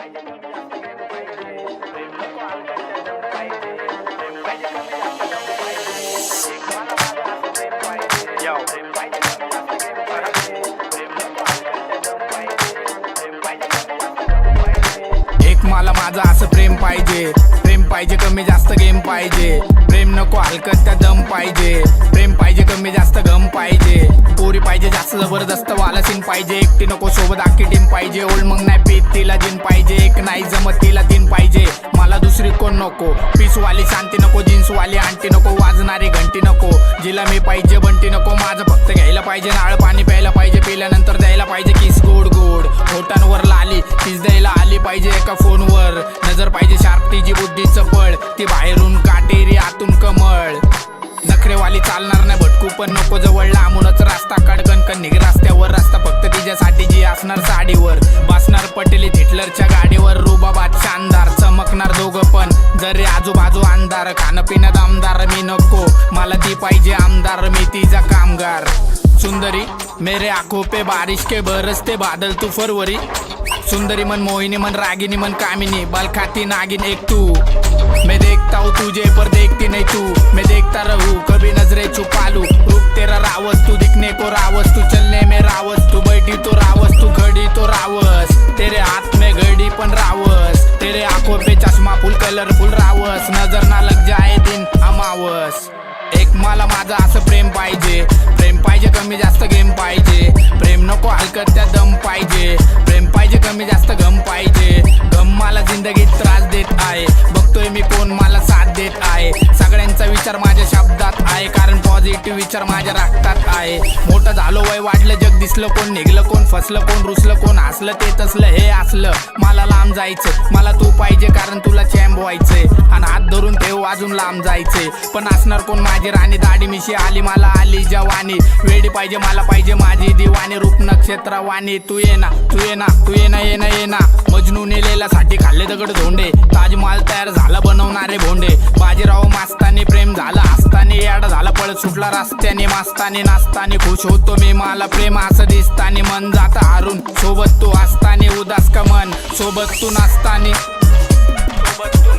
एक मला माझं असं प्रेम पाहिजे, प्रेम पाहिजे कमी जास्त गेम पाहिजे, प्रेम नको हलकत त्या दम पाहिजे, प्रेम पाहिजे कमी जास्त गम पाहिजे, पोरी पाहिजे जास्त जबरदस्त वाला सीन पाहिजे, एकटी नको सोबत आखी टीम पाहिजे, ओल्ड मग नाही पीत तिला जिन पाहिजे, एक नाही जमत तिला तीन पाहिजे, मला दुसरी कोण नको, पीसवाली शांती नको, जीन्सवाली आंटी नको, वाजणारी घंटी नको, जिला मी पाहिजे बंटी नको, माझं फक्त घ्यायला पाहिजे, नाळ पाणी प्यायला पाहिजे, पिल्यानंतर द्यायला पाहिजे किस गोड गोड, होटांवर लाली किस द्यायला आली पाहिजे एका फोनवर, नजर पाहिजे शार्प तिची बुद्धी चपळ, ती बाहेरून काटेरी आतून कमळ, नखरेवाली चालणार नाही भटकू पण नको जवळ, लांबूनच रस्ता कडकन निघ रस्त्यावर, रस्ता फक्त तिच्यासाठी जी असणार साडीवर, बसणार पटेली हिटलरच्या गाडीवर, रुबाबात शानदार चमकणार दोघं पण, जरी आजूबाजू अंधार, खाणं पिणं दमदार मी नको, मला ती पाहिजे आमदार, मी तिचा कामगार, सुंदरी मेरे आंखों पे बारिश के बरसते बादल तू फरवरी, सुंदरी मन मोहिनी मन रागिनी मन कामिनी, बाल खाती नागिन एक तू, मैं देखता हूँ तुझे पर देखती नहीं तू, मैं देखता रहूँ कभी नजरे छुपा लूं, रूप तेरा रावस तू दिखने को रावस, तू चलने में रावस, तू बैठी तो रावस, तू खड़ी तो रावस, तेरे हाथ में घड़ी पण रावस, तेरे आंखों पे चश्मा फुल कलरफुल रावस, नजर ना लग जाए दिन अमावस, एक मला माझं असं प्रेम पाहिजे, प्रेम पाहिजे कमी जास्त गेम पाहिजे, प्रेम नको हलकत त्या दम पाहिजे, प्रेम पाहिजे कमी जास्त गम पाहिजे, गम मला जिंदगीत त्रास देत आहे, बघतोय मी कोण मला साथ देत आहे, सगळ्यांचा विचार माझ्या शब्दात आहे, कारण पॉझिटिव्ह विचार माझ्या रक्तात आहे, मोठं झालो वय वाढलं जग दिसलं कोण, निघलं कोण, फसलं कोण, रुसलं कोण, हसलं ते तसलं हे असलं, मला लांब जायचं, मला तू पाहिजे कारण तुला चॅम्प व्हायचंय, आणि हात धरून ठेव अजून लांब जायचंय, पण असणार कोण माझी राणी, दाढी मिशी आली मला आली जवानी, वेडी पाहिजे मला पाहिजे माझी दिवाणी, रूप नक्षत्रवाणी, तू ये ना तू ये ना तू ये ना ये ना ये ना, मजनू नेलेला साठी खाल्ले दगड धोंडे, ताजमहाल तयार झाला बनवणारे भोंडे, बाजीराव मास्तानी प्रेम झालं असतानी, याडा झाला पळत सुटला रस्त्याने, मास्तानी नाचतानी खुश होतो मी, मला प्रेम असं दिसतानी, मन जात हारून सोबत तू असतानी, उदास का मन सोबत तू नाचतानी, सोबत तू